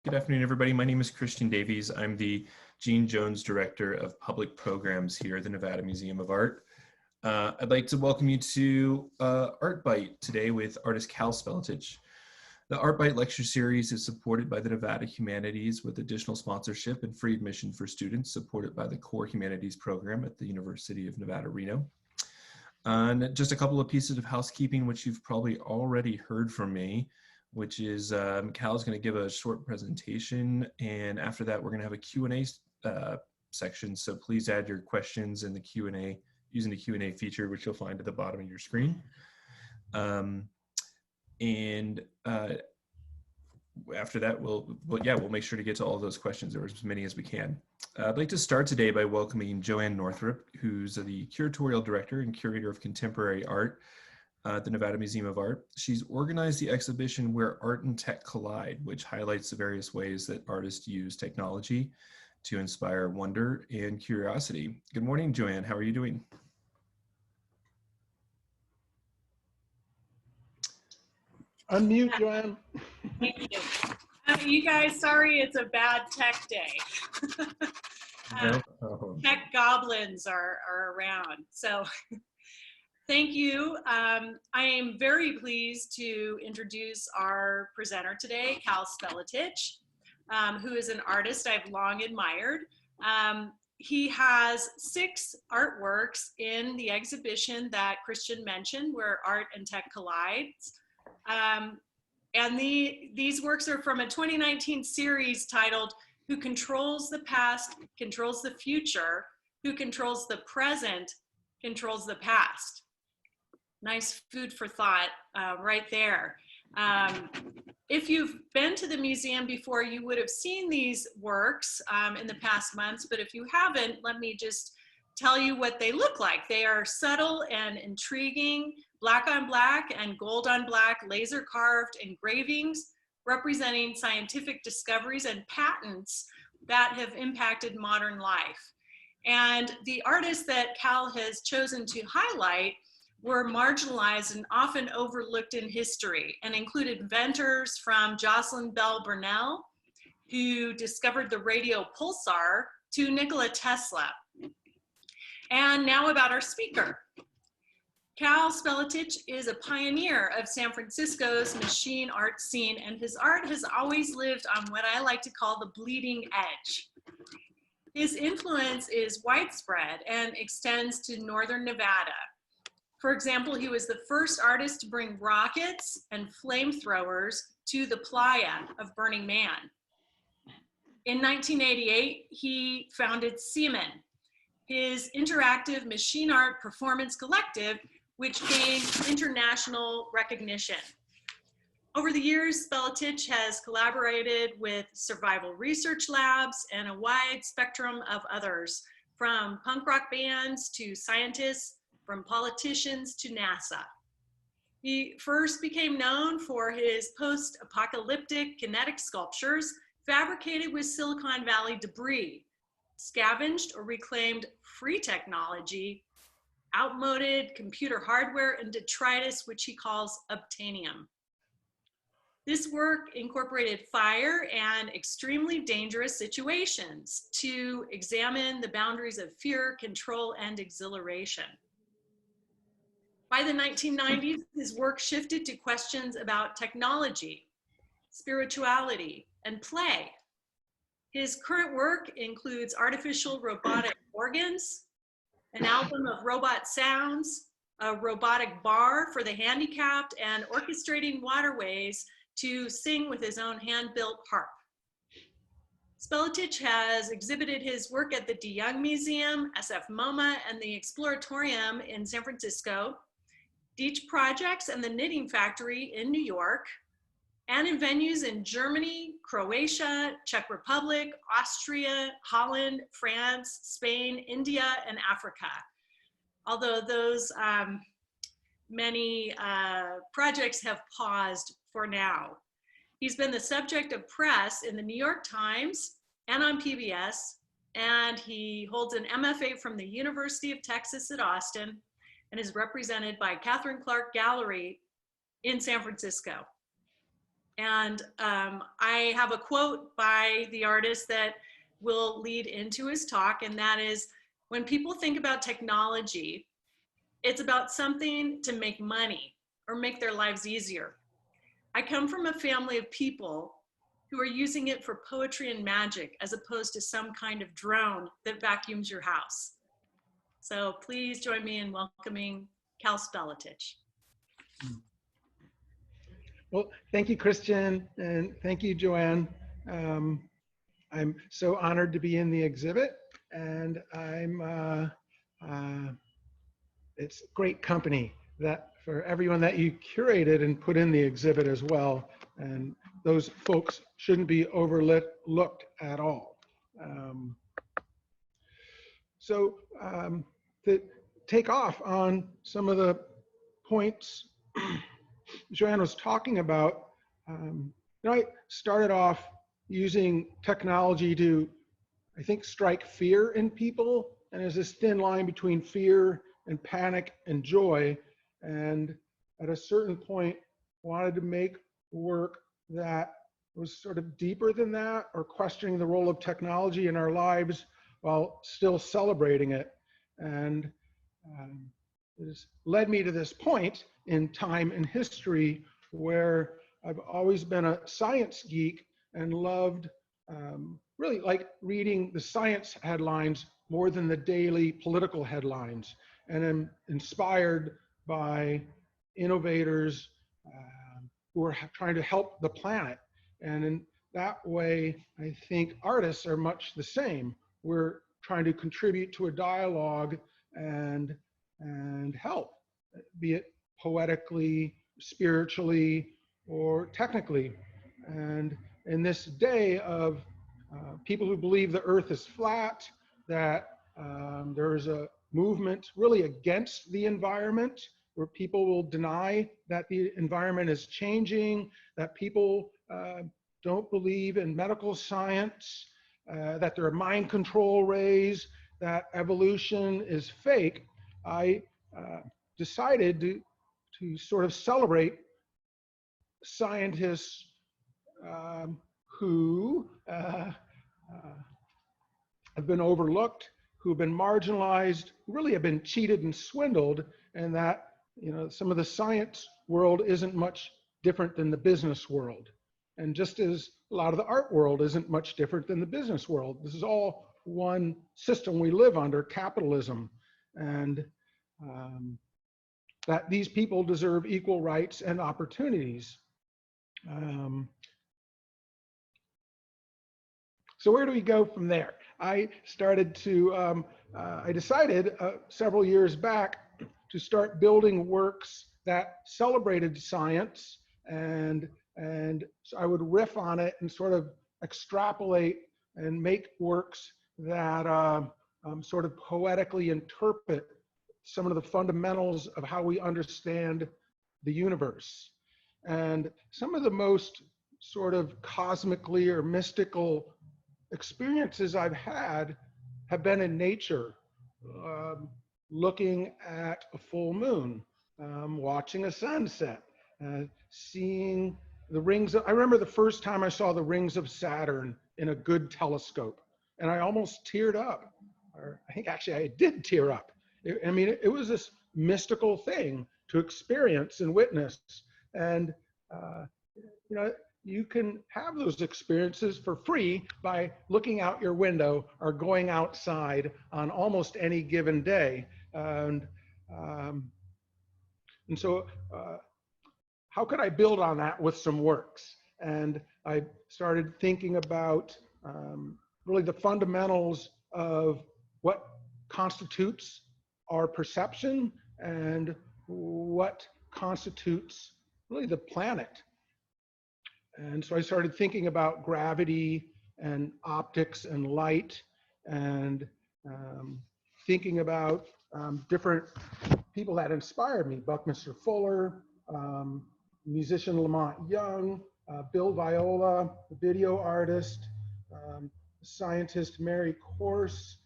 Good afternoon, everybody. My name is Christian Davies. I'm the Gene Jones Director of Public Programs here at the Nevada Museum of Art. I'd like to welcome you to Art Bite today with artist Kal Spelletich. The Art Bite lecture series is supported by the Nevada Humanities with additional sponsorship and free admission for students supported by the Core Humanities program at the University of Nevada, Reno. And just a couple of pieces of housekeeping, which you've probably already heard from me, which is Kal is going to give a short presentation, and after that we're going to have a Q&A section, so please add your questions in the Q&A using the Q&A feature, which you'll find at the bottom of your screen. After that we'll make sure to get to all those questions, or as many as we can. I'd like to start today by welcoming Joanne Northrup, who's the curatorial director and curator of contemporary art at the Nevada Museum of Art. She's organized the exhibition Where Art and Tech Collide, which highlights the various ways that artists use technology to inspire wonder and curiosity. Good morning, Joanne. How are you doing? Unmute, Joanne. Thank you. You guys, sorry, it's a bad tech day. Tech goblins are around. So thank you. I am very pleased to introduce our presenter today, Kal Spelletich, who is an artist I've long admired. He has 6 artworks in the exhibition that Christian mentioned, Where Art and Tech Collides. And these works are from a 2019 series titled Who Controls the Past, Controls the Future, Who Controls the Present, Controls the Past. Nice food for thought right there. If you've been to the museum before, you would have seen these works in the past months, but if you haven't, let me just tell you what they look like. They are subtle and intriguing, black on black and gold on black, laser carved engravings representing scientific discoveries and patents that have impacted modern life. And the artists that Kal has chosen to highlight were marginalized and often overlooked in history, and included inventors from Jocelyn Bell Burnell, who discovered the radio pulsar, to Nikola Tesla. And now about our speaker. Kal Spelletich is a pioneer of San Francisco's machine art scene, and his art has always lived on what I like to call the bleeding edge. His influence is widespread and extends to northern Nevada. For example, he was the first artist to bring rockets and flamethrowers to the playa of Burning Man. In 1988, he founded Seaman, his interactive machine art performance collective, which gained international recognition. Over the years, Spelletich has collaborated with survival research labs and a wide spectrum of others, from punk rock bands to scientists, from politicians to NASA. He first became known for his post-apocalyptic kinetic sculptures fabricated with Silicon Valley debris, scavenged or reclaimed free technology, outmoded computer hardware, and detritus, which he calls obtainium. This work incorporated fire and extremely dangerous situations to examine the boundaries of fear, control, and exhilaration. By the 1990s, his work shifted to questions about technology, spirituality, and play. His current work includes artificial robotic organs, an album of robot sounds, a robotic bar for the handicapped, and orchestrating waterways to sing with his own hand-built harp. Spelletich has exhibited his work at the DeYoung Museum, SF MoMA, and the Exploratorium in San Francisco, Deitch Projects and the Knitting Factory in New York, and in venues in Germany, Croatia, Czech Republic, Austria, Holland, France, Spain, India, and Africa. Although those many projects have paused for now. He's been the subject of press in the New York Times and on PBS, and he holds an MFA from the University of Texas at Austin, and is represented by Catherine Clark Gallery in San Francisco. And I have a quote by the artist that will lead into his talk, and that is, when people think about technology, it's about something to make money or make their lives easier. I come from a family of people who are using it for poetry and magic as opposed to some kind of drone that vacuums your house. So please join me in welcoming Kal Spelletich. Well, thank you, Christian, and thank you, Joanne. I'm so honored to be in the exhibit, and it's great company that for everyone that you curated and put in the exhibit as well. And those folks shouldn't be overlooked at all. To take off on some of the points Joanne was talking about, I started off using technology to, I think, strike fear in people. And there's this thin line between fear and panic and joy. And at a certain point, wanted to make work that was sort of deeper than that, or questioning the role of technology in our lives while still celebrating it. And it has led me to this point in time and history where I've always been a science geek and loved, really like reading the science headlines more than the daily political headlines, and am inspired by innovators who are trying to help the planet. And in that way, I think artists are much the same. We're trying to contribute to a dialogue and help, be it poetically, spiritually, or technically. And in this day of people who believe the earth is flat, that there's a movement really against the environment, where people will deny that the environment is changing, that people don't believe in medical science, that there are mind control rays, that evolution is fake. I decided to sort of celebrate scientists who have been overlooked, who have been marginalized, who really have been cheated and swindled, and that, you know, some of the science world isn't much different than the business world. And just as a lot of the art world isn't much different than the business world, this is all one system we live under, capitalism. And that these people deserve equal rights and opportunities. So where do we go from there? I started to, I decided several years back to start building works that celebrated science, and so I would riff on it and sort of extrapolate and make works that sort of poetically interpret some of the fundamentals of how we understand the universe. And some of the most sort of cosmically or mystical experiences I've had have been in nature, looking at a full moon, watching a sunset, seeing the rings of, I remember the first time I saw the rings of Saturn in a good telescope, and I almost teared up, or I think actually I did tear up. I mean, it was this mystical thing to experience and witness. And, you know, you can have those experiences for free by looking out your window or going outside on almost any given day. And so how could I build on that with some works? And I started thinking about really the fundamentals of what constitutes our perception and what constitutes really the planet. And so I started thinking about gravity and optics and light, and thinking about different people that inspired me: Buckminster Fuller, musician Lamont Young, Bill Viola, the video artist, scientist Mary Corse,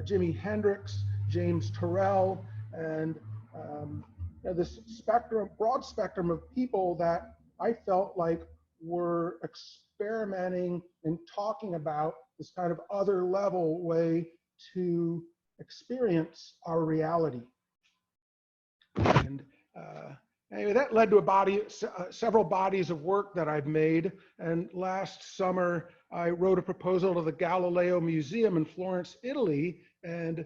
Jimi Hendrix, James Turrell, and you know, this spectrum, broad spectrum of people that I felt like were experimenting and talking about this kind of other level way to experience our reality. And anyway, that led to several bodies of work that I've made. And last summer, I wrote a proposal to the Galileo Museum in Florence, Italy. And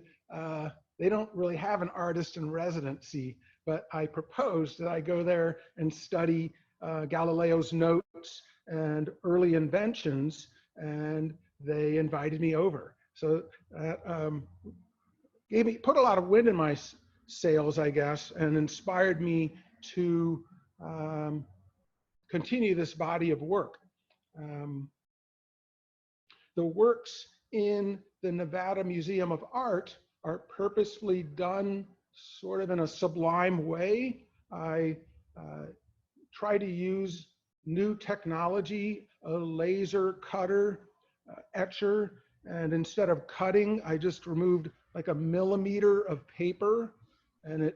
they don't really have an artist in residency, but I proposed that I go there and study Galileo's notes and early inventions, and they invited me over. So that put a lot of wind in my sails, I guess, and inspired me to continue this body of work. The works in the Nevada Museum of Art are purposefully done sort of in a sublime way. I try to use new technology, a laser cutter, etcher, and instead of cutting, I just removed like a millimeter of paper, and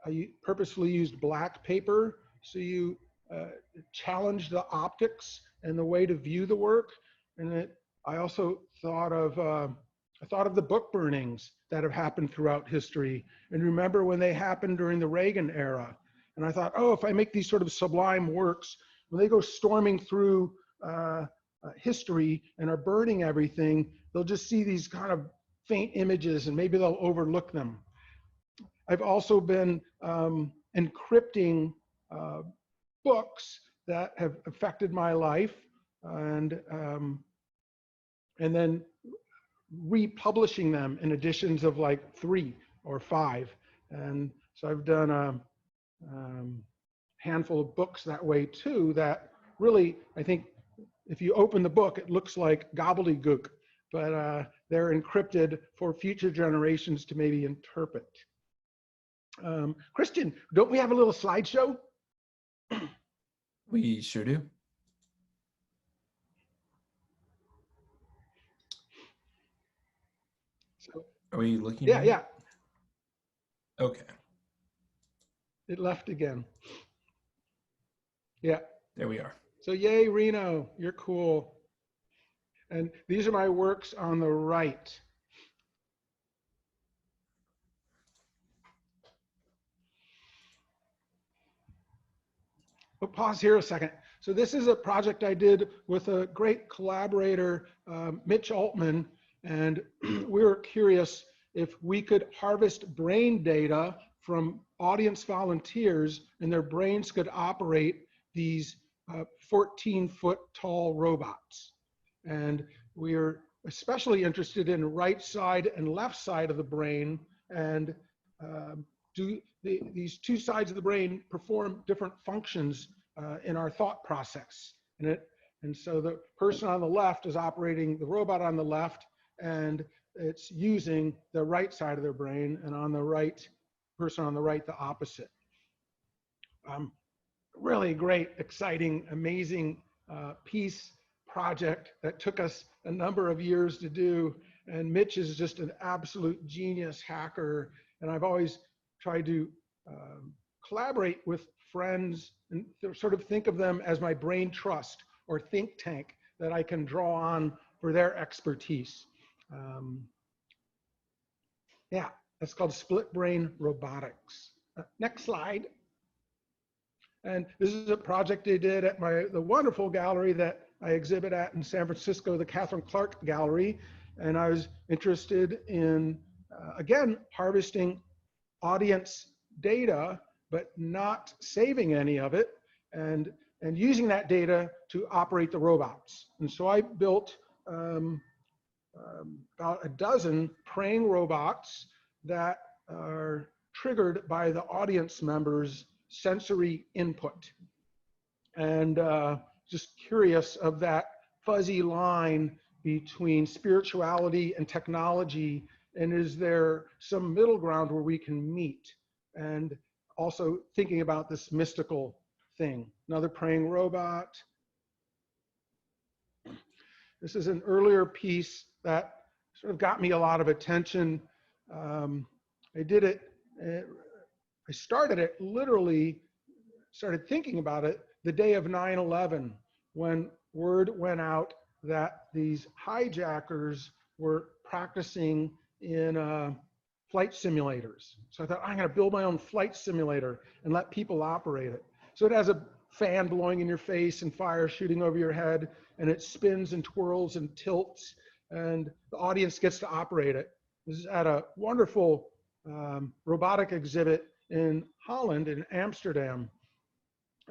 I purposefully used black paper, so you challenge the optics and the way to view the work. And I also thought of the book burnings that have happened throughout history, and remember when they happened during the Reagan era. And I thought, oh, if I make these sort of sublime works, when they go storming through history and are burning everything, they'll just see these kind of faint images and maybe they'll overlook them. I've also been encrypting books that have affected my life, and then republishing them in editions of like 3 or 5. And so I've done a handful of books that way too, that really, I think if you open the book, it looks like gobbledygook, but they're encrypted for future generations to maybe interpret. Christian, don't we have a little slideshow? We sure do. So, are we looking? Yeah, yeah. Okay. It left again. Yeah. There we are. So yay, Reno, you're cool. And these are my works on the right. We'll pause here a second. So this is a project I did with a great collaborator, Mitch Altman, and we were curious if we could harvest brain data from audience volunteers and their brains could operate these 14-foot tall robots. And we are especially interested in right side and left side of the brain, and these two sides of the brain perform different functions in our thought process. And so the person on the left is operating the robot on the left, and it's using the right side of their brain, and on the right, person on the right, the opposite. Really great, exciting, amazing project that took us a number of years to do. And Mitch is just an absolute genius hacker. And I've always tried to collaborate with friends and sort of think of them as my brain trust or think tank that I can draw on for their expertise. Yeah, that's called split brain robotics. Next slide. And this is a project they did at the wonderful gallery that I exhibit at in San Francisco, the Catherine Clark Gallery. And I was interested in, again, harvesting audience data, but not saving any of it, and using that data to operate the robots. And so I built about a dozen praying robots that are triggered by the audience members' sensory input. And just curious of that fuzzy line between spirituality and technology, and is there some middle ground where we can meet? And also thinking about this mystical thing. Another praying robot. This is an earlier piece that sort of got me a lot of attention. I did it, I started it literally, started thinking about it the day of 9/11, when word went out that these hijackers were practicing in flight simulators. So I thought, I'm going to build my own flight simulator and let people operate it. So it has a fan blowing in your face and fire shooting over your head, and it spins and twirls and tilts, and the audience gets to operate it. This is at a wonderful robotic exhibit in Holland, in Amsterdam.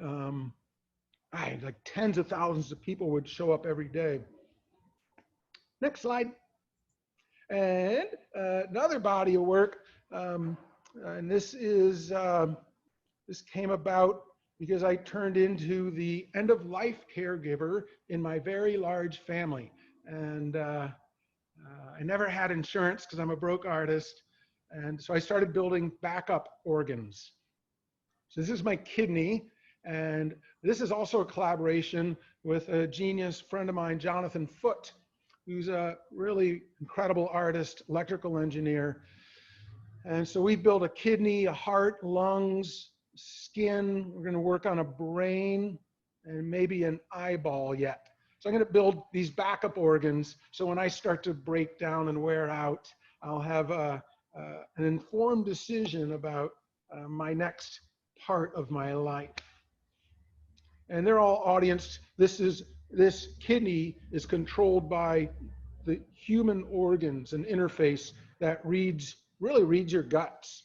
Like tens of thousands of people would show up every day. Next slide. And another body of work, and this came about because I turned into the end-of-life caregiver in my very large family. And I never had insurance because I'm a broke artist. And so I started building backup organs. So this is my kidney. And this is also a collaboration with a genius friend of mine, Jonathan Foote, who's a really incredible artist, electrical engineer. And so we built a kidney, a heart, lungs, skin. We're going to work on a brain and maybe an eyeball yet. So I'm going to build these backup organs. So when I start to break down and wear out, I'll have an informed decision about my next part of my life. And they're all audienced. This kidney is controlled by the human organs, an interface that really reads your guts.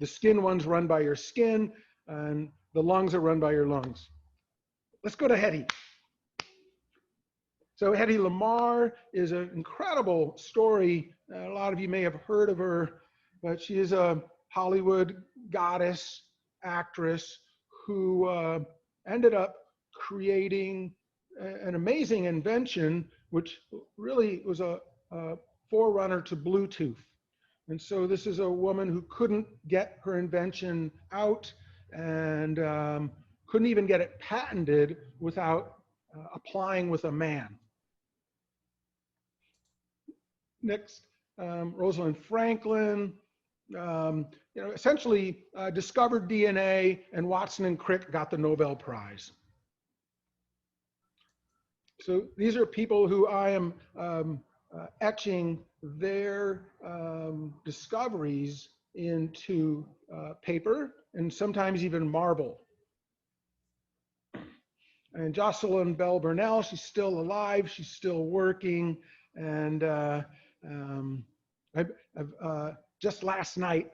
The skin ones run by your skin, and the lungs are run by your lungs. Let's go to Hedy. So Hedy Lamarr is an incredible story. A lot of you may have heard of her, but she is a Hollywood goddess, actress, who ended up creating an amazing invention, which really was a forerunner to Bluetooth. And so this is a woman who couldn't get her invention out and couldn't even get it patented without applying with a man. Next, Rosalind Franklin, essentially discovered DNA, and Watson and Crick got the Nobel Prize. So these are people who I am etching their discoveries into paper and sometimes even marble. And Jocelyn Bell Burnell, she's still alive, she's still working, and I've just last night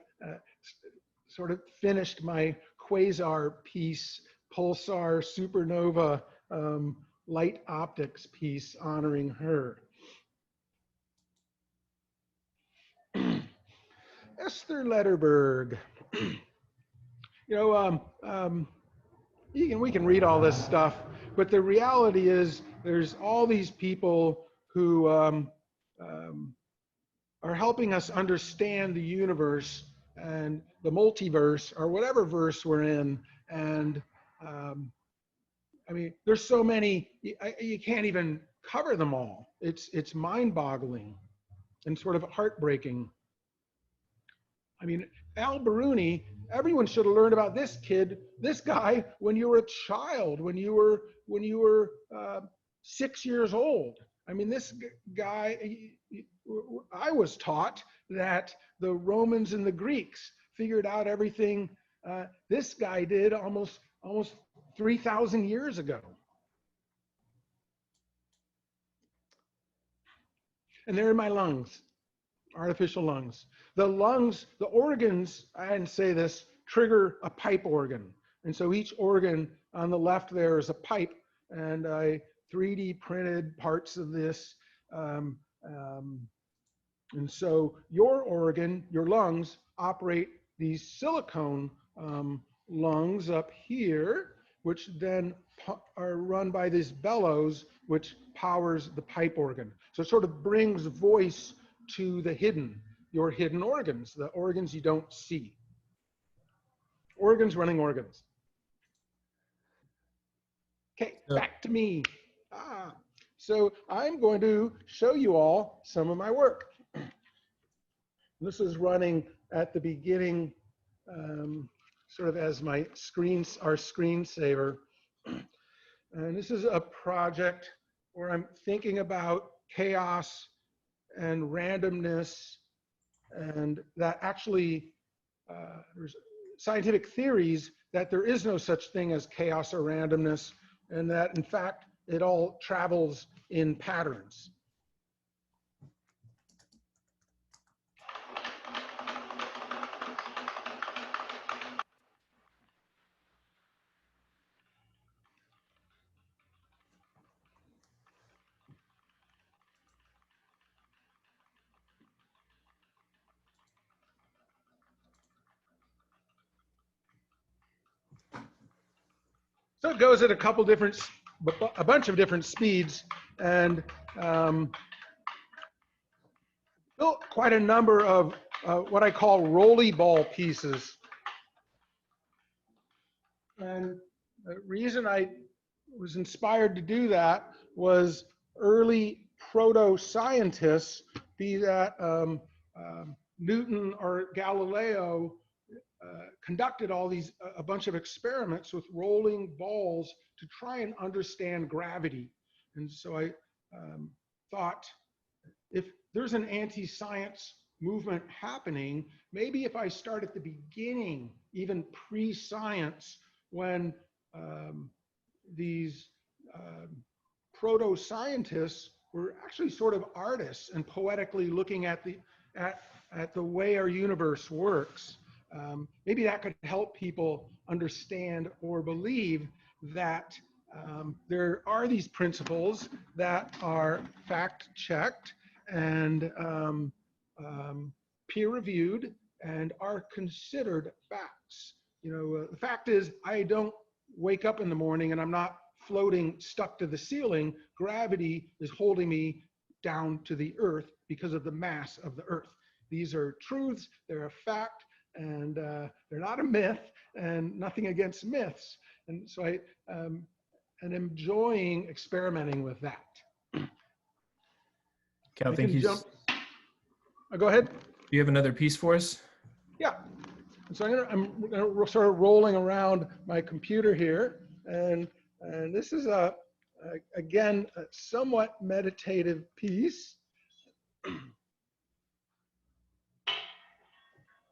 sort of finished my quasar piece, pulsar supernova light optics piece honoring her. Esther Letterberg. We can read all this stuff, but the reality is there's all these people who are helping us understand the universe and the multiverse, or whatever verse we're in. And there's so many, you can't even cover them all. It's mind-boggling and sort of heartbreaking. Al Biruni, everyone should have learned about this guy when you were a child, when you were 6 years old. This guy, I was taught that the Romans and the Greeks figured out everything this guy did almost 3,000 years ago. And they're in my lungs, artificial lungs. The lungs, the organs, I didn't say this, trigger a pipe organ. And so each organ on the left there is a pipe, and I 3D printed parts of this. And so your organ, your lungs, operate these silicone lungs up here, which then are run by this bellows, which powers the pipe organ. So it sort of brings voice to the your hidden organs, the organs you don't see. Organs running organs. Okay, back to me. So I'm going to show you all some of my work. This is running at the beginning, sort of as our screensaver. And this is a project where I'm thinking about chaos and randomness, and that actually there's scientific theories that there is no such thing as chaos or randomness, and that in fact it all travels in patterns. So it goes at a bunch of different speeds, and built quite a number of what I call rolly ball pieces. And the reason I was inspired to do that was early proto-scientists, be that Newton or Galileo, conducted a bunch of experiments with rolling balls to try and understand gravity. And so I thought, if there's an anti-science movement happening, maybe if I start at the beginning, even pre-science, when these proto-scientists were actually sort of artists and poetically looking at the way our universe works. Maybe that could help people understand or believe that there are these principles that are fact-checked and peer-reviewed and are considered facts. You know, the fact is, I don't wake up in the morning and I'm not floating stuck to the ceiling. Gravity is holding me down to the earth because of the mass of the earth. These are truths, they're a fact, and they're not a myth, and nothing against myths. And so I am enjoying experimenting with that. Cal, thank you. Go ahead. Do you have another piece for us? Yeah. So I'm gonna sort of rolling around my computer here, and this is again a somewhat meditative piece.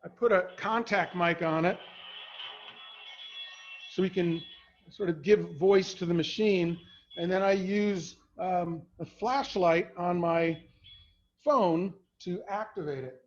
I put a contact mic on it so we can sort of give voice to the machine, and then I use a flashlight on my phone to activate it.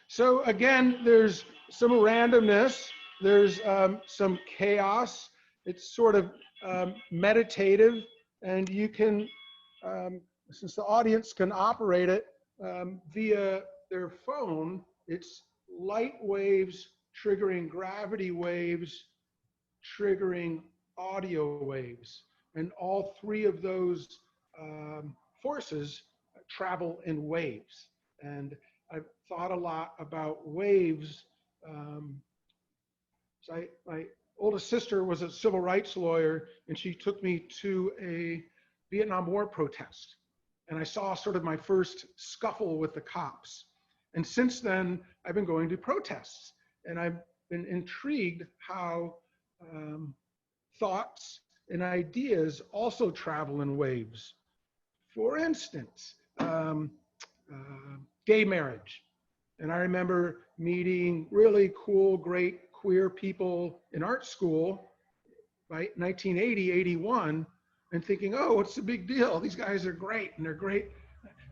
So again, there's some randomness, there's some chaos. It's sort of meditative, and you can, since the audience can operate it via their phone, it's light waves triggering gravity waves, triggering audio waves. And all three of those forces travel in waves. And I've thought a lot about waves. So my oldest sister was a civil rights lawyer, and she took me to a Vietnam War protest. And I saw sort of my first scuffle with the cops. And since then, I've been going to protests. And I've been intrigued how thoughts and ideas also travel in waves. For instance, gay marriage. And I remember meeting really cool, great queer people in art school by 1980, 81, and thinking, oh, what's the big deal? These guys are great, and they're great.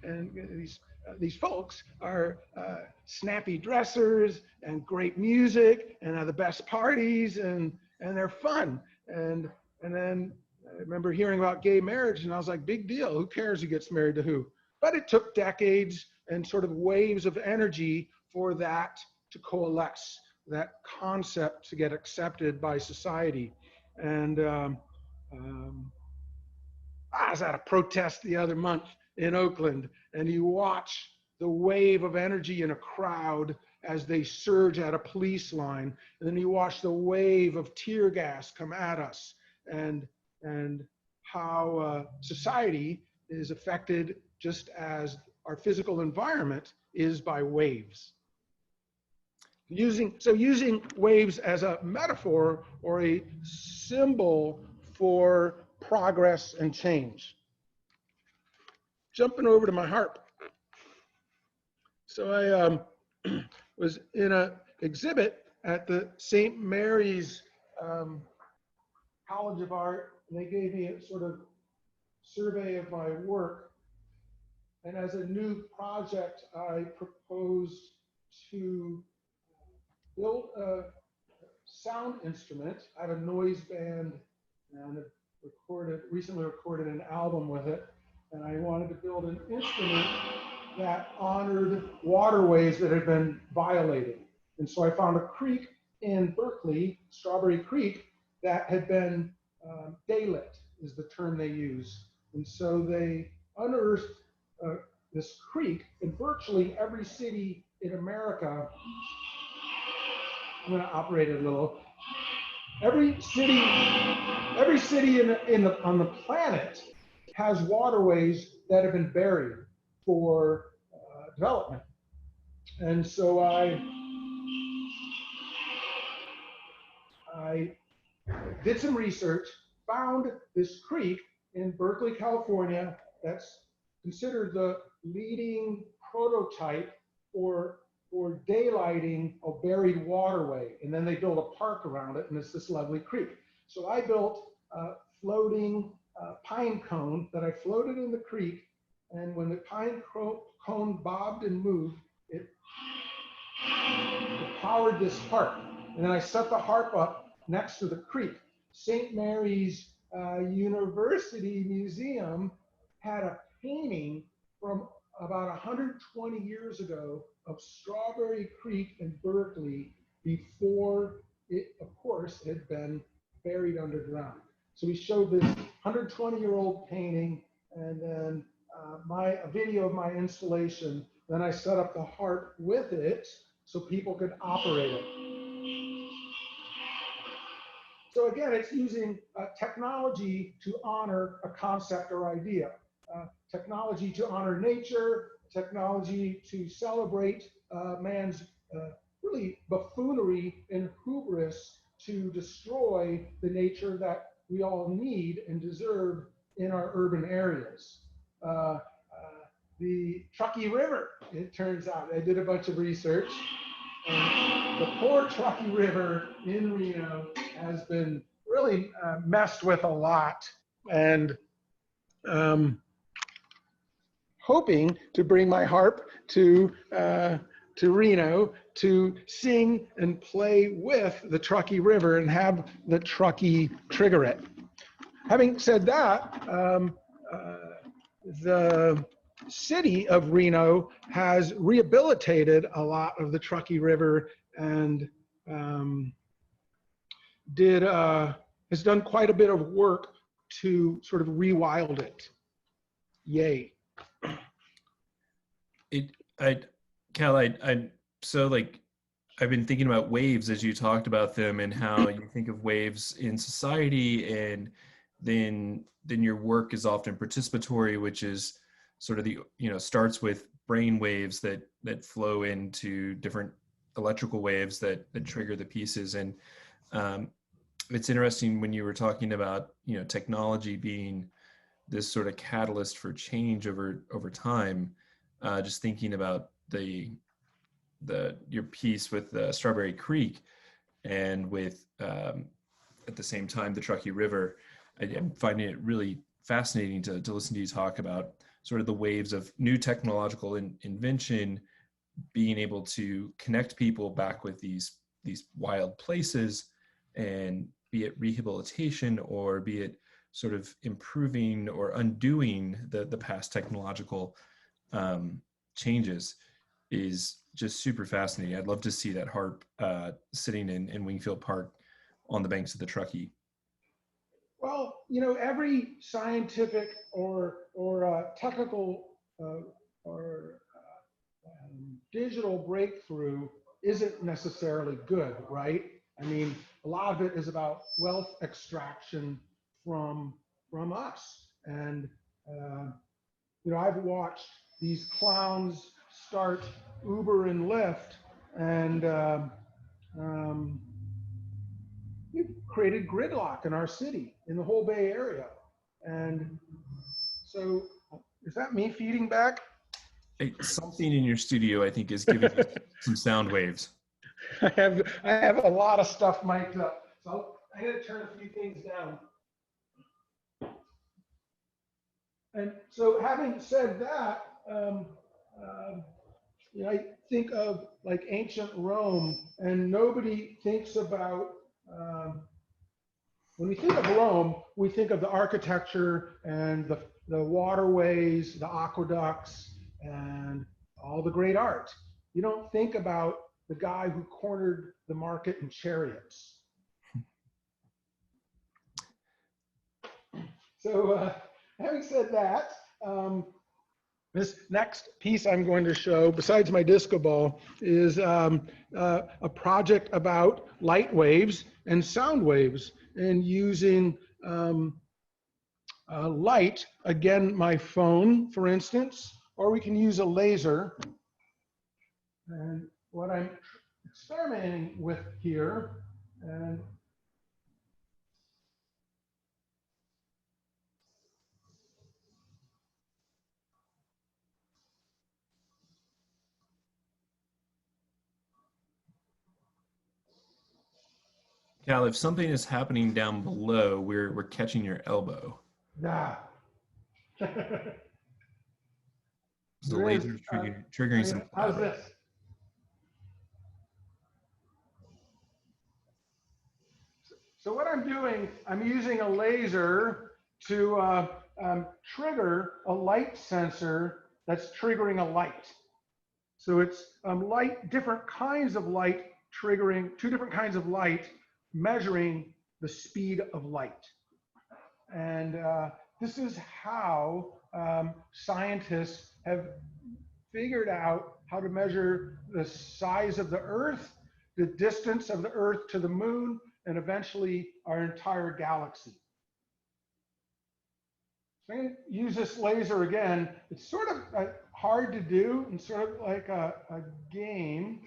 And these folks are snappy dressers and great music and have the best parties, and they're fun. And then remember hearing about gay marriage, and I was like, big deal. Who cares who gets married to who? But it took decades and sort of waves of energy for that to coalesce, that concept to get accepted by society. And I was at a protest the other month in Oakland, and you watch the wave of energy in a crowd as they surge at a police line, and then you watch the wave of tear gas come at us, and how society is affected just as our physical environment is by waves. Using waves as a metaphor or a symbol for progress and change. Jumping over to my harp. So I was in an exhibit at the St. Mary's College of Art, and they gave me a sort of survey of my work. And as a new project, I proposed to build a sound instrument. I have a noise band and recently recorded an album with it. And I wanted to build an instrument that honored waterways that had been violated. And so I found a creek in Berkeley, Strawberry Creek, that had been daylit, is the term they use. And so they unearthed this creek in virtually every city in America. I'm going to operate it a little. Every city on the planet has waterways that have been buried for development. And so I did some research, found this creek in Berkeley, California, that's considered the leading prototype for daylighting a buried waterway. And then they built a park around it, and it's this lovely creek. So I built a floating pine cone that I floated in the creek, and when the pine cone bobbed and moved, it powered this harp. And then I set the harp up next to the creek. St. Mary's University Museum had a painting from about 120 years ago of Strawberry Creek in Berkeley before it, of course, had been buried underground. So we showed this 120-year-old painting, and then a video of my installation. Then I set up the harp with it so people could operate it. So again, it's using technology to honor a concept or idea. Technology to honor nature, technology to celebrate man's really buffoonery and hubris to destroy the nature that we all need and deserve in our urban areas. The Truckee River, it turns out, I did a bunch of research, and the poor Truckee River in Reno has been really messed with a lot, and hoping to bring my harp to Reno to sing and play with the Truckee River and have the Truckee trigger it. Having said that, the city of Reno has rehabilitated a lot of the Truckee River and has done quite a bit of work to sort of rewild it. Yay. Cal, so like, I've been thinking about waves as you talked about them and how you think of waves in society, and then your work is often participatory, which is sort of starts with brain waves that flow into different electrical waves that trigger the pieces. And it's interesting when you were talking about technology being this sort of catalyst for change over time. Just thinking about your piece with Strawberry Creek, and with at the same time the Truckee River, I'm finding it really fascinating to listen to you talk about sort of the waves of new technological invention being able to connect people back with these wild places, and be it rehabilitation or be it sort of improving or undoing the past technological changes is just super fascinating. I'd love to see that harp sitting in Wingfield Park on the banks of the Truckee. Well, every scientific or technical or digital breakthrough isn't necessarily good, right? I mean, a lot of it is about wealth extraction from us. And I've watched these clowns start Uber and Lyft, and we've created gridlock in our city, in the whole Bay Area. And so, is that me feeding back? Something in your studio, I think, is giving you some sound waves. I have a lot of stuff mic'd up, so I got to turn a few things down. And so, having said that, I think of like ancient Rome, and nobody thinks about. When we think of Rome, we think of the architecture and the waterways, the aqueducts, and all the great art. You don't think about the guy who cornered the market in chariots. So having said that, this next piece I'm going to show, besides my disco ball, is a project about light waves and sound waves, and using light, again, my phone, for instance, or we can use a laser. And what I'm experimenting with here, and Cal, if something is happening down below, we're catching your elbow. nah. The laser triggering some. How's this? So what I'm doing, I'm using a laser to trigger a light sensor that's triggering a light. So it's different kinds of light triggering, two different kinds of light measuring the speed of light. And this is how scientists have figured out how to measure the size of the Earth, the distance of the Earth to the moon, and eventually our entire galaxy. So I'm going to use this laser again. It's sort of hard to do and sort of like a game.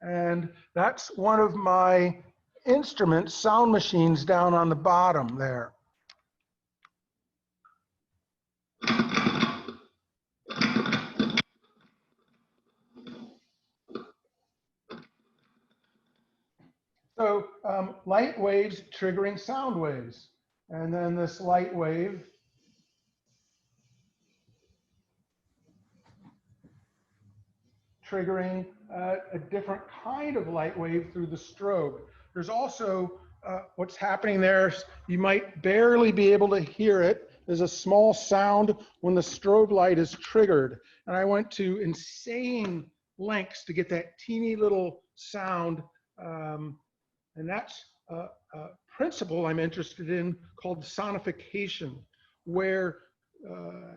And that's one of my instruments, sound machines, down on the bottom there. So light waves triggering sound waves. And then this light wave triggering a different kind of light wave through the strobe. There's also what's happening there, you might barely be able to hear it. There's a small sound when the strobe light is triggered. And I went to insane lengths to get that teeny little sound. And that's a principle I'm interested in called sonification, where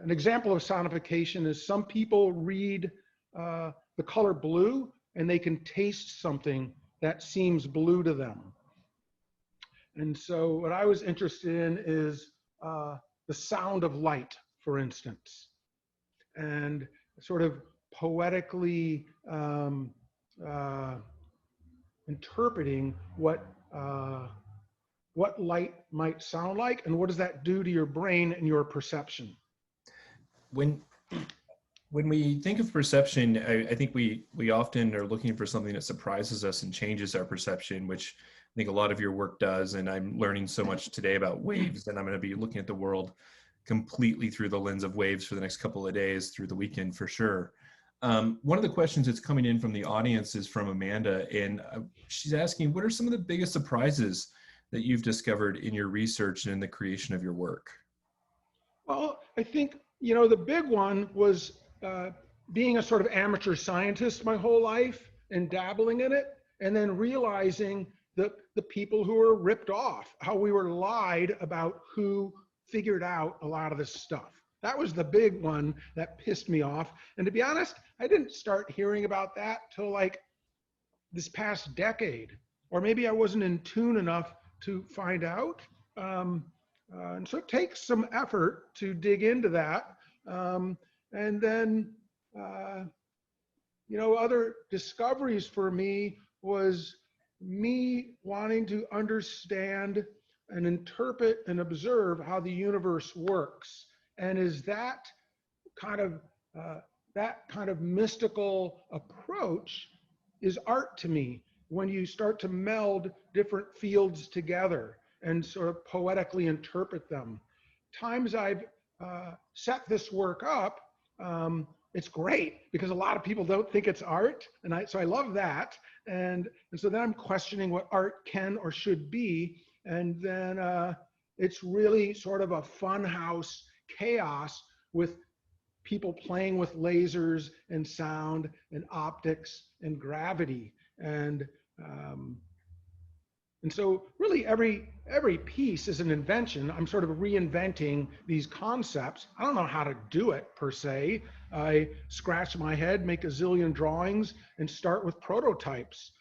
an example of sonification is some people read the color blue and they can taste something that seems blue to them. And so what I was interested in is the sound of light, for instance, and sort of poetically interpreting what light might sound like, and what does that do to your brain and your perception. When we think of perception, I think we often are looking for something that surprises us and changes our perception, which I think a lot of your work does. And I'm learning so much today about waves, and I'm going to be looking at the world completely through the lens of waves for the next couple of days through the weekend for sure. One of the questions that's coming in from the audience is from Amanda, and she's asking, what are some of the biggest surprises that you've discovered in your research and in the creation of your work? Well, I think, you know, the big one was being a sort of amateur scientist my whole life and dabbling in it, and then realizing that the people who were ripped off, how we were lied about who figured out a lot of this stuff. That was the big one that pissed me off. And to be honest, I didn't start hearing about that till like this past decade, or maybe I wasn't in tune enough to find out. And so it takes some effort to dig into that. And then, you know, other discoveries for me was me wanting to understand and interpret and observe how the universe works. And is that kind of mystical approach is art to me, when you start to meld different fields together and sort of poetically interpret them. Times I've set this work up, it's great because a lot of people don't think it's art, and so I love that. And so then I'm questioning what art can or should be, and then it's really sort of a fun house chaos with people playing with lasers and sound and optics and gravity. And so really every piece is an invention. I'm sort of reinventing these concepts. I don't know how to do it per se. I scratch my head, make a zillion drawings, and start with prototypes.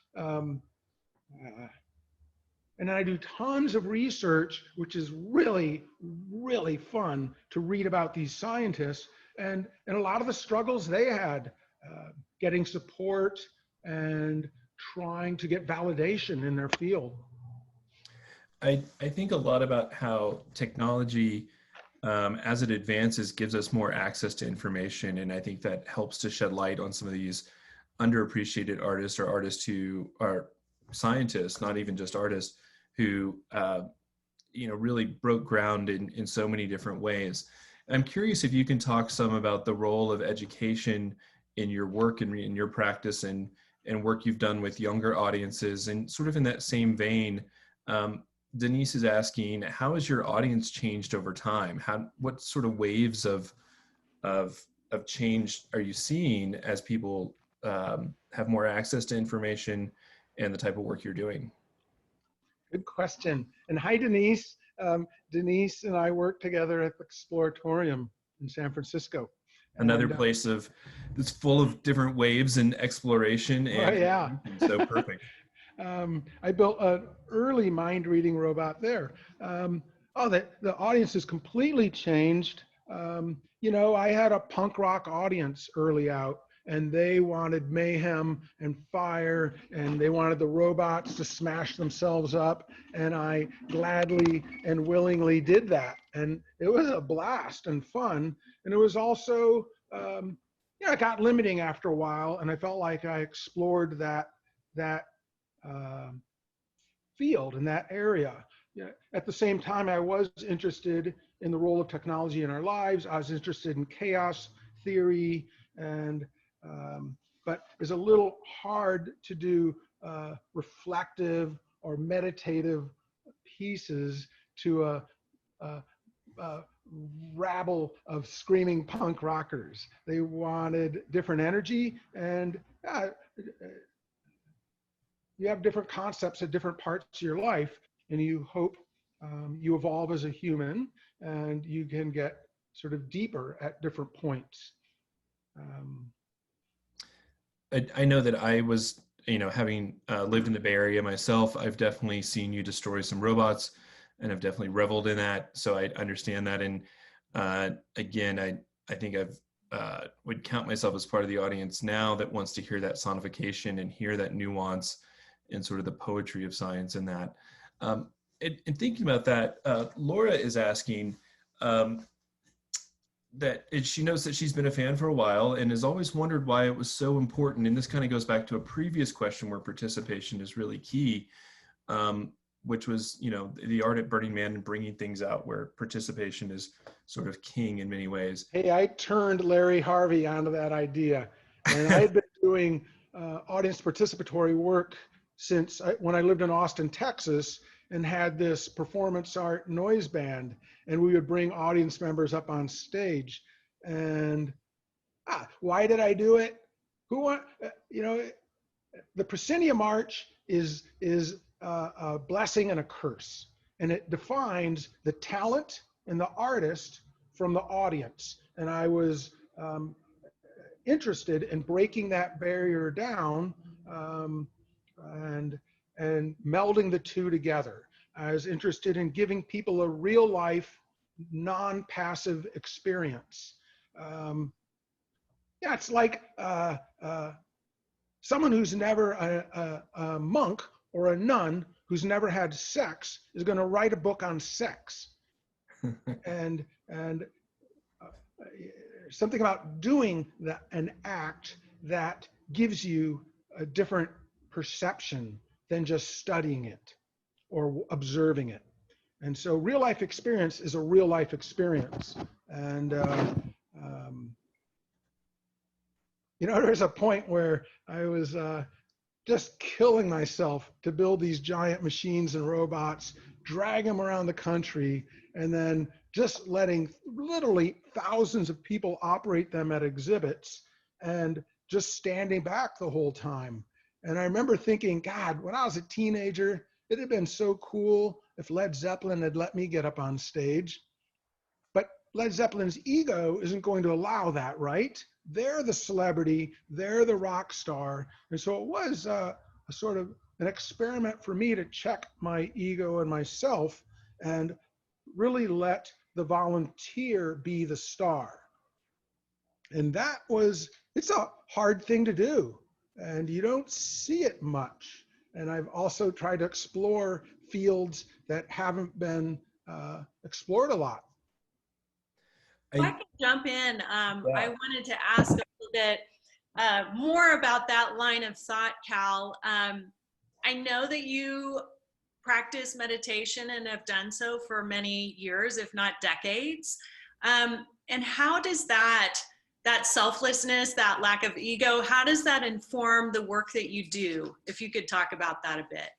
And then I do tons of research, which is really, really fun to read about these scientists and a lot of the struggles they had, getting support and trying to get validation in their field. I think a lot about how technology, as it advances, gives us more access to information. And I think that helps to shed light on some of these underappreciated artists, or artists who are scientists, not even just artists, who you know, really broke ground in so many different ways. I'm curious if you can talk some about the role of education in your work and in your practice and work you've done with younger audiences. And sort of in that same vein, Denise is asking, how has your audience changed over time? What sort of waves of change are you seeing as people have more access to information and the type of work you're doing? Good question. And hi, Denise. Denise and I work together at the Exploratorium in San Francisco. Another place that's full of different waves and exploration. And, yeah. So perfect. I built an early mind reading robot there. The audience has completely changed. You know, I had a punk rock audience early out, and they wanted mayhem and fire, and they wanted the robots to smash themselves up. And I gladly and willingly did that. And it was a blast and fun. And it was also, you know, it got limiting after a while, and I felt like I explored that field in that area. You know, at the same time, I was interested in the role of technology in our lives. I was interested in chaos theory, and but it's a little hard to do reflective or meditative pieces to a rabble of screaming punk rockers. They wanted different energy, and you have different concepts at different parts of your life, and you hope you evolve as a human, and you can get sort of deeper at different points. I know that I was, you know, having lived in the Bay Area myself, I've definitely seen you destroy some robots, and I've definitely reveled in that. So I understand that. And again, I think I've would count myself as part of the audience now that wants to hear that sonification and hear that nuance and sort of the poetry of science in that. And thinking about that, Laura is asking that she knows that she's been a fan for a while and has always wondered why it was so important. And this kind of goes back to a previous question where participation is really key, which was, you know, the art at Burning Man and bringing things out where participation is sort of king in many ways. Hey, I turned Larry Harvey onto that idea. And I had been doing audience participatory work since when I lived in Austin, Texas, and had this performance art noise band, and we would bring audience members up on stage. And why did I do it? The proscenium arch is a blessing and a curse, and it defines the talent and the artist from the audience. And I was interested in breaking that barrier down and melding the two together. I was interested in giving people a real life, non-passive experience. It's like someone who's never a monk or a nun who's never had sex is going to write a book on sex. and something about doing an act that gives you a different perception than just studying it or observing it. And so real life experience is a real life experience. And there's a point where I was just killing myself to build these giant machines and robots, drag them around the country, and then just letting literally thousands of people operate them at exhibits and just standing back the whole time. And I remember thinking, God, when I was a teenager, it'd have been so cool if Led Zeppelin had let me get up on stage. But Led Zeppelin's ego isn't going to allow that, right? They're the celebrity, they're the rock star. And so it was a sort of an experiment for me to check my ego and myself and really let the volunteer be the star. And it's a hard thing to do, and you don't see it much. And I've also tried to explore fields that haven't been explored a lot. If I can jump in, I wanted to ask a little bit more about that line of thought, Kal. I know that you practice meditation and have done so for many years, if not decades. And how does that selflessness, that lack of ego, how does that inform the work that you do? If you could talk about that a bit.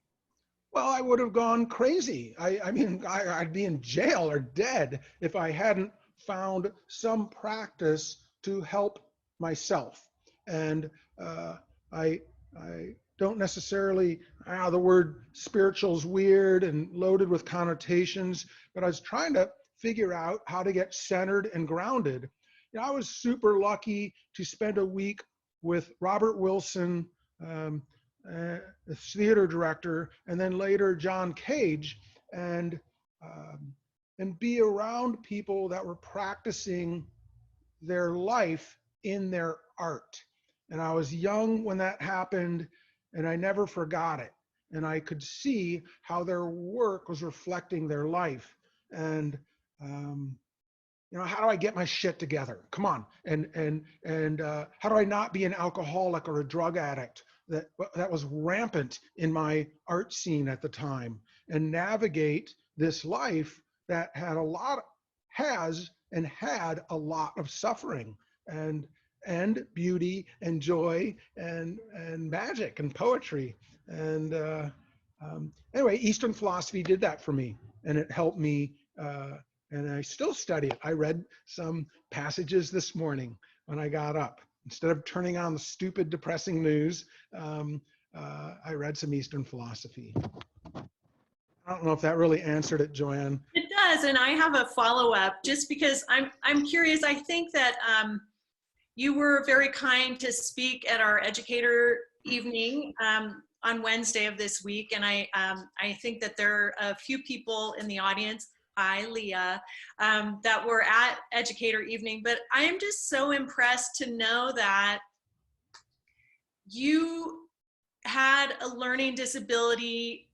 Well, I would have gone crazy. I mean, I'd be in jail or dead if I hadn't found some practice to help myself. And I don't necessarily, the word spiritual is weird and loaded with connotations, but I was trying to figure out how to get centered and grounded. I was super lucky to spend a week with Robert Wilson, the theater director, and then later John Cage, and be around people that were practicing their life in their art. And I was young when that happened, and I never forgot it. And I could see how their work was reflecting their life. And how do I get my shit together? Come on. And how do I not be an alcoholic or a drug addict that was rampant in my art scene at the time, and navigate this life that had a lot of suffering and beauty and joy and magic and poetry. And anyway, Eastern philosophy did that for me, and it helped me, and I still study it. I read some passages this morning when I got up. Instead of turning on the stupid, depressing news, I read some Eastern philosophy. I don't know if that really answered it, Joanne. It does, and I have a follow-up just because I'm curious. I think that you were very kind to speak at our educator evening on Wednesday of this week, and I think that there are a few people in the audience, hi Leah, that were at educator evening, but I am just so impressed to know that you had a learning disability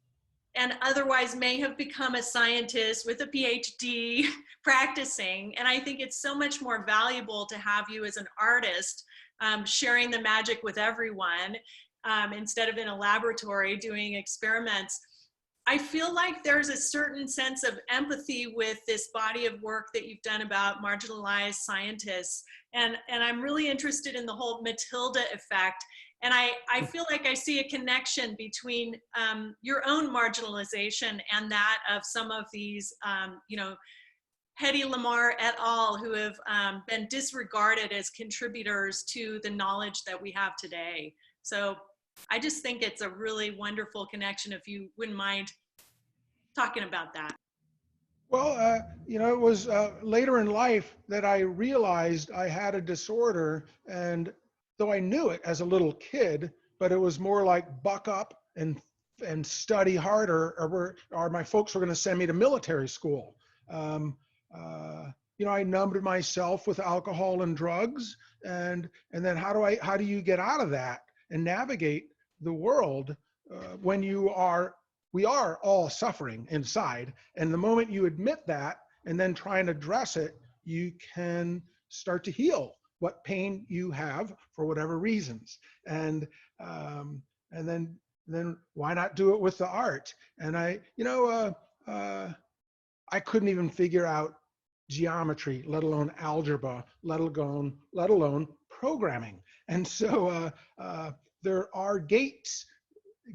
and otherwise may have become a scientist with a PhD practicing. And I think it's so much more valuable to have you as an artist sharing the magic with everyone instead of in a laboratory doing experiments. I feel like there's a certain sense of empathy with this body of work that you've done about marginalized scientists. And I'm really interested in the whole Matilda effect. And I feel like I see a connection between your own marginalization and that of some of these, you know, Hedy Lamarr et al., who have been disregarded as contributors to the knowledge that we have today. So I just think it's a really wonderful connection, if you wouldn't mind talking about that. Well, you know, it was later in life that I realized I had a disorder, and though I knew it as a little kid, but it was more like buck up and study harder, or my folks were going to send me to military school. Um, you know, I numbed myself with alcohol and drugs, and then how do you get out of that and navigate the world when we are all suffering inside, and the moment you admit that and then try and address it, you can start to heal what pain you have for whatever reasons, and then why not do it with the art? And I couldn't even figure out geometry, let alone algebra, let alone programming. And so there are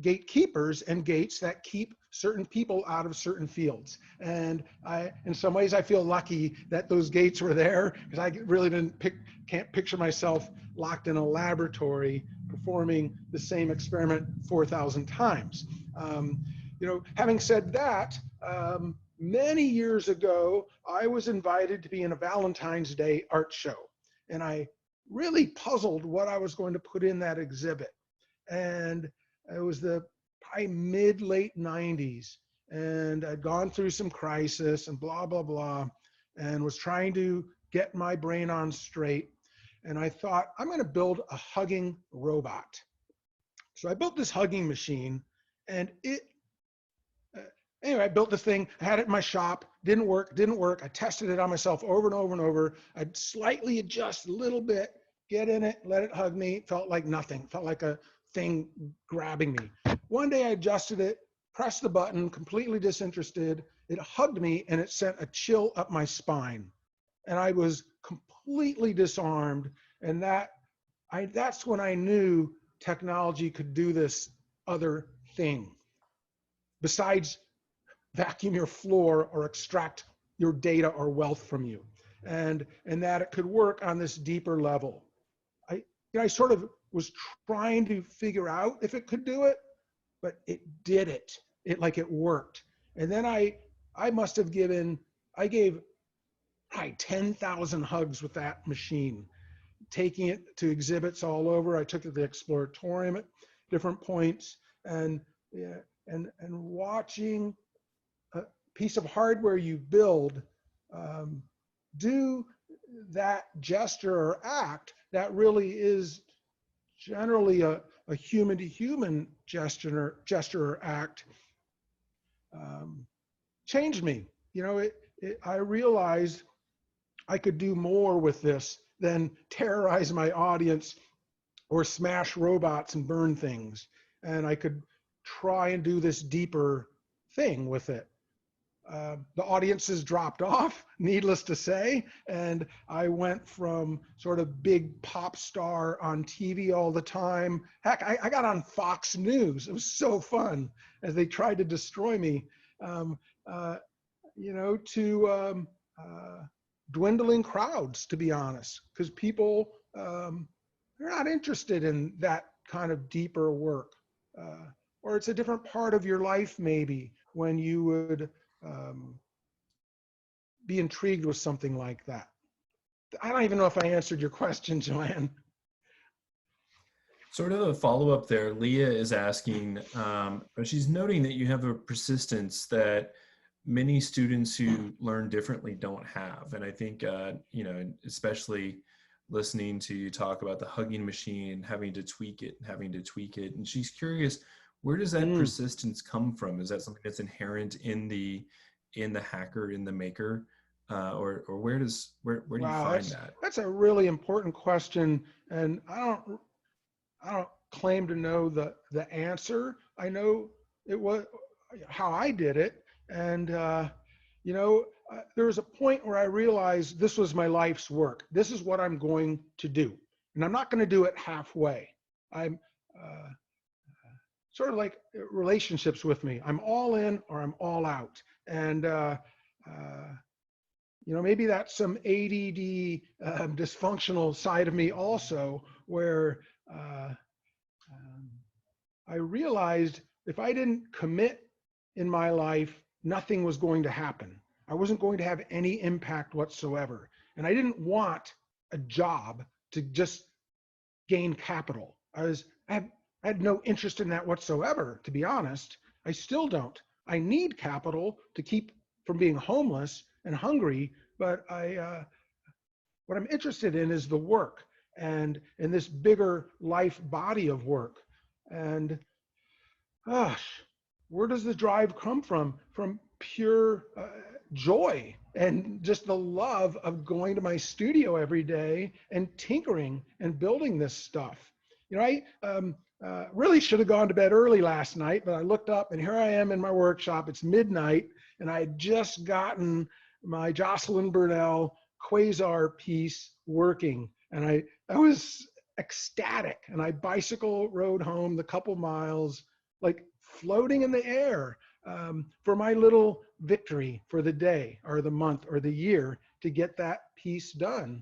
gatekeepers and gates that keep certain people out of certain fields. And in some ways, I feel lucky that those gates were there, because I really can't picture myself locked in a laboratory performing the same experiment 4,000 times. You know, having said that, many years ago, I was invited to be in a Valentine's Day art show, and I really puzzled what I was going to put in that exhibit. And it was the probably mid-late 90s, and I'd gone through some crisis and blah, blah, blah, and was trying to get my brain on straight. And I thought, I'm going to build a hugging robot. So I built this hugging machine, and anyway, I built this thing. I had it in my shop. Didn't work. I tested it on myself over and over and over. I'd slightly adjust a little bit, get in it, let it hug me. It felt like nothing. Felt like a thing grabbing me. One day I adjusted it, pressed the button, completely disinterested. It hugged me, and it sent a chill up my spine. And I was completely disarmed. And that's when I knew technology could do this other thing besides vacuum your floor or extract your data or wealth from you, and that it could work on this deeper level. I sort of was trying to figure out if it could do it, but it did it. It worked. And then I gave probably 10,000 hugs with that machine, taking it to exhibits all over. I took it to the Exploratorium at different points, and watching a piece of hardware you build do that gesture or act that really is generally a human-to-human gesture or act, changed me. You know, I realized I could do more with this than terrorize my audience or smash robots and burn things. And I could try and do this deeper thing with it. The audiences dropped off, needless to say, and I went from sort of big pop star on TV all the time. Heck, I got on Fox News. It was so fun as they tried to destroy me, you know, to dwindling crowds, to be honest, because people, they're not interested in that kind of deeper work. Or it's a different part of your life, maybe, when you would be intrigued with something like that. I don't even know if I answered your question, Joanne. Sort of a follow-up there, Leah is asking, but she's noting that you have a persistence that many students who learn differently don't have. And I think, you know, especially listening to you talk about the hugging machine, having to tweak it. And she's curious, where does that persistence come from? Is that something that's inherent in the hacker, in the maker? Or where do you find that? That's a really important question. And I don't claim to know the answer. I know it was, how I did it. And, there was a point where I realized this was my life's work. This is what I'm going to do. And I'm not going to do it halfway. I'm uh, sort of like relationships with me. I'm all in or I'm all out. And, maybe that's some ADD dysfunctional side of me also, where I realized if I didn't commit in my life, nothing was going to happen. I wasn't going to have any impact whatsoever. And I didn't want a job to just gain capital. I had no interest in that whatsoever, to be honest. I still don't. I need capital to keep from being homeless and hungry, but what I'm interested in is the work and in this bigger life body of work. And gosh, where does the drive come from? From pure joy and just the love of going to my studio every day and tinkering and building this stuff. I really should have gone to bed early last night, but I looked up and here I am in my workshop. It's midnight and I had just gotten my Jocelyn Burnell Quasar piece working, and I was ecstatic. And I bicycle rode home the couple miles, like floating in the air, for my little victory for the day or the month or the year to get that piece done.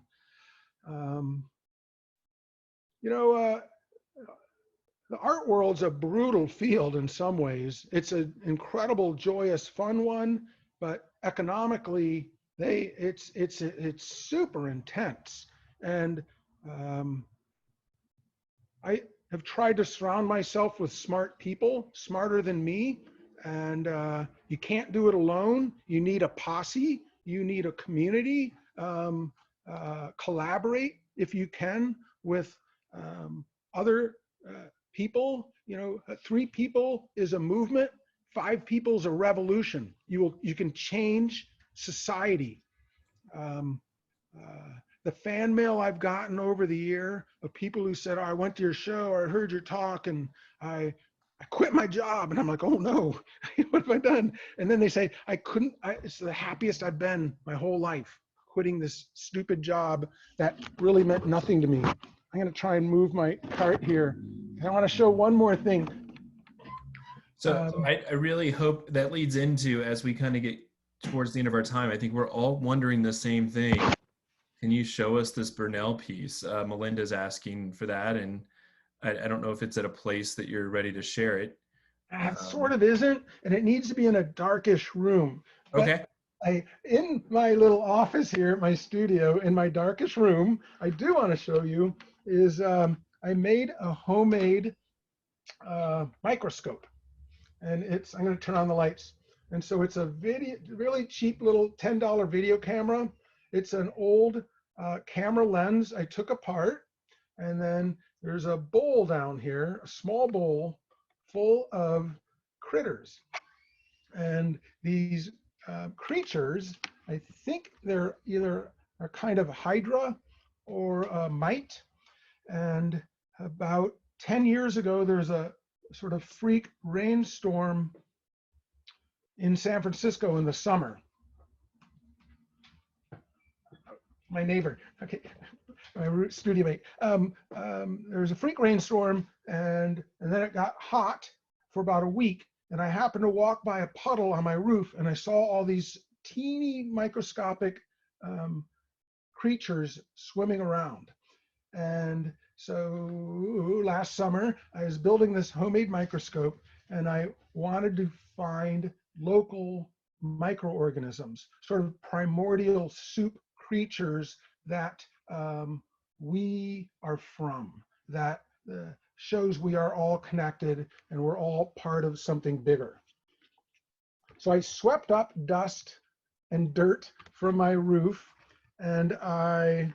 The art world's a brutal field in some ways. It's an incredible, joyous, fun one, but economically, it's super intense. And I have tried to surround myself with smart people, smarter than me. And you can't do it alone. You need a posse. You need a community. Collaborate if you can with other people. 3 people is a movement. 5 people is a revolution. You can change society. The fan mail I've gotten over the year of people who said, "Oh, I went to your show, or I heard your talk, and I quit my job." And I'm like, "Oh no, what have I done?" And then they say, it's the happiest I've been my whole life, quitting this stupid job that really meant nothing to me. I'm going to try and move my cart here. I want to show one more thing. So I really hope that leads into, as we kind of get towards the end of our time, I think we're all wondering the same thing. Can you show us this Burnell piece? Melinda's asking for that, and I don't know if it's at a place that you're ready to share it. It sort of isn't, and it needs to be in a darkish room. Okay. In my little office here at my studio, in my darkish room, I do want to show you is I made a homemade microscope, and I'm going to turn on the lights. And so it's a really cheap little $10 video camera. It's an old camera lens I took apart, and then there's a bowl down here, a small bowl full of critters. And these creatures, I think they're either a kind of hydra or a mite. And about 10 years ago, there's a sort of freak rainstorm in San Francisco in the summer. My neighbor, okay, my studio mate. There was a freak rainstorm, and then it got hot for about a week. And I happened to walk by a puddle on my roof, and I saw all these teeny microscopic creatures swimming around. And so last summer, I was building this homemade microscope, and I wanted to find local microorganisms, sort of primordial soup creatures that we are from, that shows we are all connected and we're all part of something bigger. So I swept up dust and dirt from my roof, and I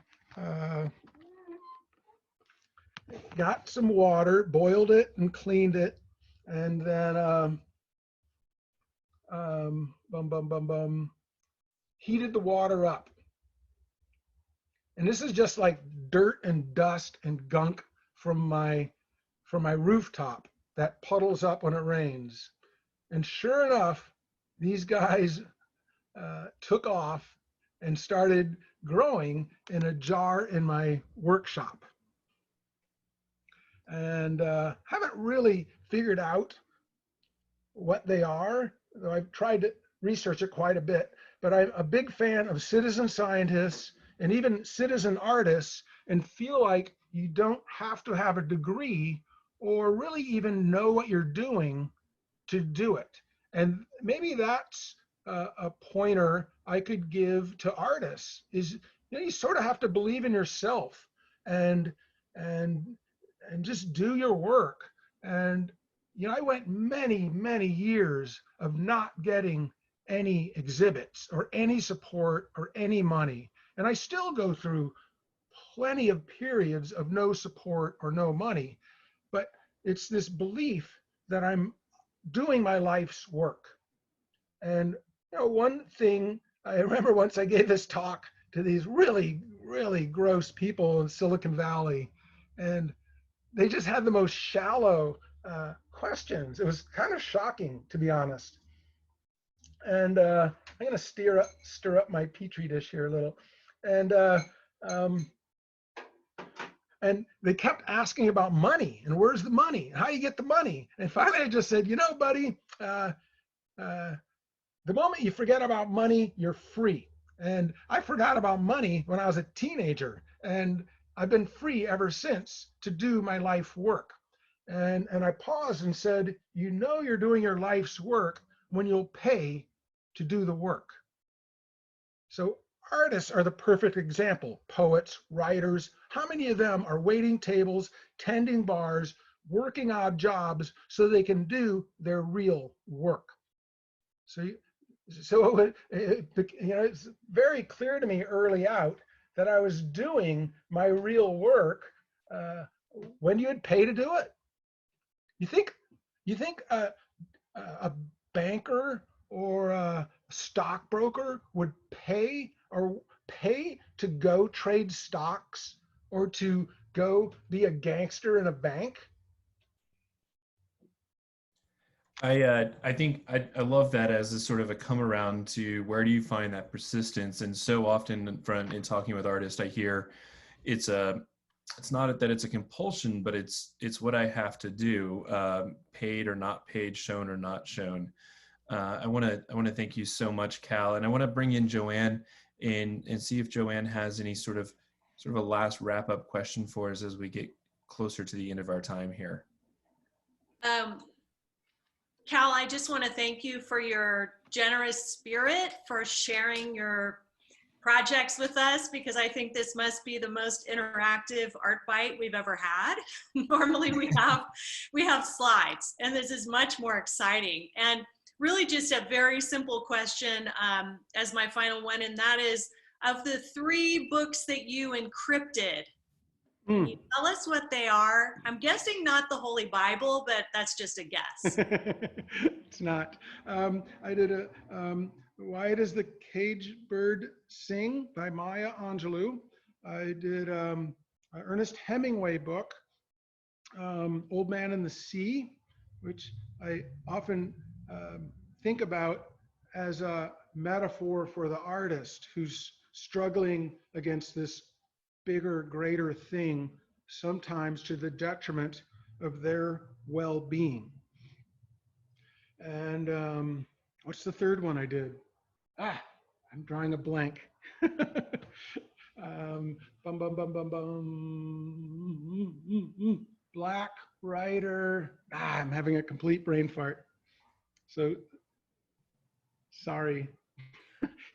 got some water, boiled it and cleaned it, and then heated the water up. And this is just like dirt and dust and gunk from my rooftop that puddles up when it rains. And sure enough, these guys took off and started growing in a jar in my workshop. And haven't really figured out what they are, though I've tried to research it quite a bit. But I'm a big fan of citizen scientists and even citizen artists, and feel like you don't have to have a degree or really even know what you're doing to do it. And maybe that's a pointer I could give to artists is, you sort of have to believe in yourself and and just do your work. And I went many years of not getting any exhibits or any support or any money, and I still go through plenty of periods of no support or no money. But it's this belief that I'm doing my life's work. And one thing I remember, once I gave this talk to these really gross people in Silicon Valley, and they just had the most shallow questions. It was kind of shocking, to be honest. And I'm going to stir up my petri dish here a little. And they kept asking about money and where's the money, how you get the money. And finally I just said, buddy, the moment you forget about money, you're free. And I forgot about money when I was a teenager, and I've been free ever since to do my life work. And I paused and said, you're doing your life's work when you'll pay to do the work. So artists are the perfect example. Poets, writers, how many of them are waiting tables, tending bars, working odd jobs so they can do their real work? So it's very clear to me early out that I was doing my real work when you'd pay to do it. You think a banker or a stockbroker would pay to go trade stocks or to go be a gangster in a bank? I think I love that as a sort of a come around to where do you find that persistence. And so often in talking with artists, I hear it's not that it's a compulsion, but it's what I have to do, paid or not paid, shown or not shown. I want to thank you so much, Kal, and I want to bring in Joanne and see if Joanne has any sort of a last wrap up question for us as we get closer to the end of our time here. Kal, I just want to thank you for your generous spirit, for sharing your projects with us, because I think this must be the most interactive art bite we've ever had. Normally we have slides, and this is much more exciting. And really just a very simple question as my final one, and that is, of the 3 books that you encrypted, can you tell us what they are? I'm guessing not the Holy Bible, but that's just a guess. It's not. I did a Why Does the Cage Bird Sing by Maya Angelou. I did an Ernest Hemingway book, Old Man and the Sea, which I often think about as a metaphor for the artist who's struggling against this bigger, greater thing, sometimes to the detriment of their well-being. And what's the third one I did? I'm drawing a blank. Black writer. I'm having a complete brain fart. So sorry.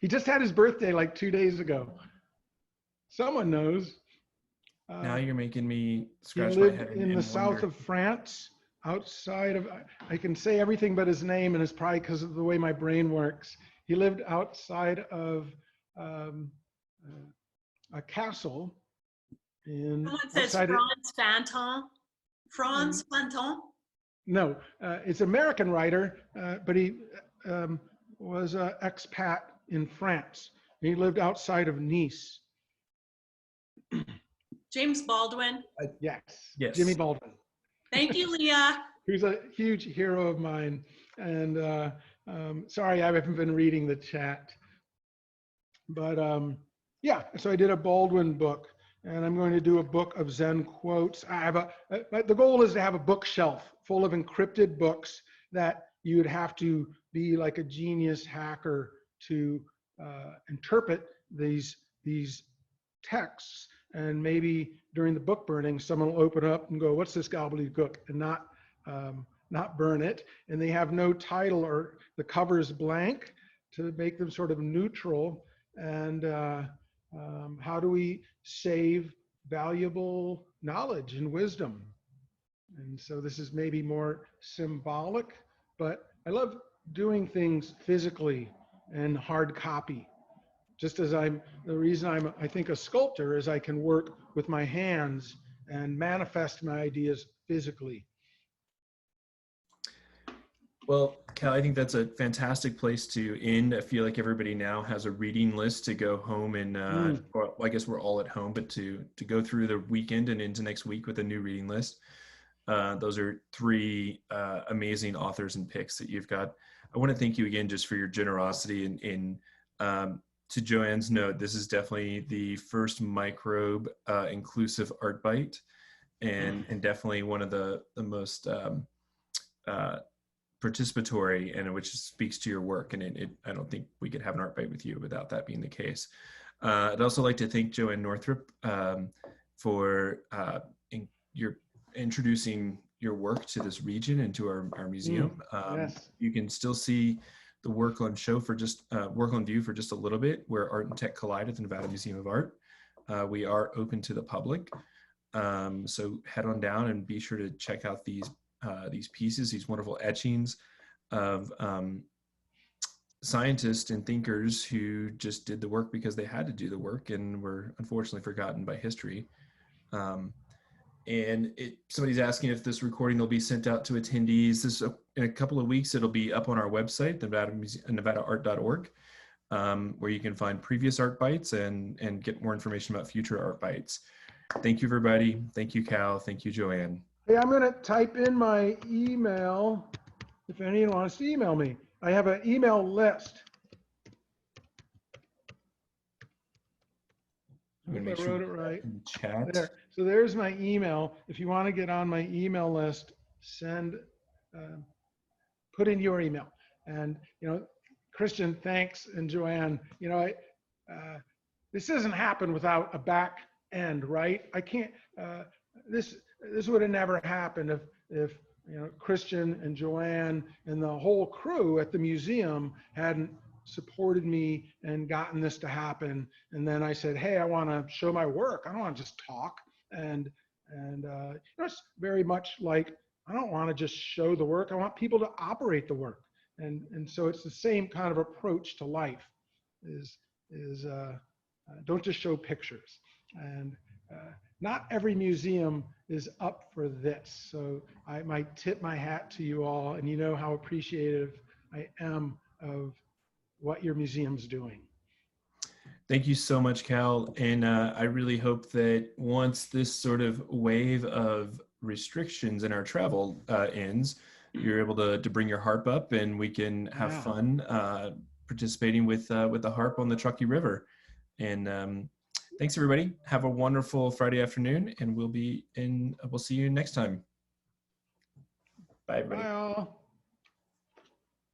He just had his birthday like 2 days ago. Someone knows. Now you're making me scratch he my lived head in the south of France, outside of, I can say everything but his name, and it's probably because of the way my brain works. He lived outside of a castle in. Someone says Franz Fanton. Franz Fanton? No, it's an American writer, but he was an expat in France. He lived outside of Nice. James Baldwin. Yes, yes, Jimmy Baldwin. Thank you, Leah. Who's a huge hero of mine. And sorry, I haven't been reading the chat. But yeah, so I did a Baldwin book, and I'm going to do a book of Zen quotes. I have the goal is to have a bookshelf full of encrypted books that you would have to be like a genius hacker to interpret these texts. And maybe during the book burning, someone will open up and go, "What's this gobbledygook?" and not burn it. And they have no title, or the cover is blank to make them sort of neutral. And how do we save valuable knowledge and wisdom? And so this is maybe more symbolic, but I love doing things physically and hard copy. Just as the reason I think a sculptor is I can work with my hands and manifest my ideas physically. Well, Cal, I think that's a fantastic place to end. I feel like everybody now has a reading list to go home and, well, I guess we're all at home, but to go through the weekend and into next week with a new reading list. Those are three amazing authors and picks that you've got. I want to thank you again just for your generosity. And to Joanne's note, this is definitely the first microbe inclusive art bite, and definitely one of the most participatory, and which speaks to your work. And I don't think we could have an art bite with you without that being the case. I'd also like to thank Joanne Northrup for your introducing your work to this region and to our museum. Yes. You can still see the work on show for just work on view for just a little bit, where art and tech collide at the Nevada Museum of Art. We are open to the public, so head on down and be sure to check out these pieces, these wonderful etchings of scientists and thinkers who just did the work because they had to do the work and were unfortunately forgotten by history. And somebody's asking if this recording will be sent out to attendees. In a couple of weeks, it'll be up on our website, NevadaArt.org, where you can find previous art bites and get more information about future art bites. Thank you, everybody. Thank you, Cal. Thank you, Joanne. Hey, I'm going to type in my email if anyone wants to email me. I have an email list. I hope I wrote it right. In the chat. There. So there's my email. If you want to get on my email list, put in your email. And, Christian, thanks, and Joanne, this doesn't happen without a back end, right? I can't, this would have never happened if Christian and Joanne and the whole crew at the museum hadn't supported me and gotten this to happen. And then I said, hey, I want to show my work. I don't want to just talk. And it's very much like, I don't want to just show the work. I want people to operate the work. And so it's the same kind of approach to life is don't just show pictures. And not every museum is up for this. So I might tip my hat to you all, and you know how appreciative I am of what your museum's doing. Thank you so much, Cal. And I really hope that once this sort of wave of restrictions in our travel ends, you're able to bring your harp up and we can have fun participating with the harp on the Truckee River. And thanks, everybody. Have a wonderful Friday afternoon, and we'll see you next time. Bye, everybody. Bye, all.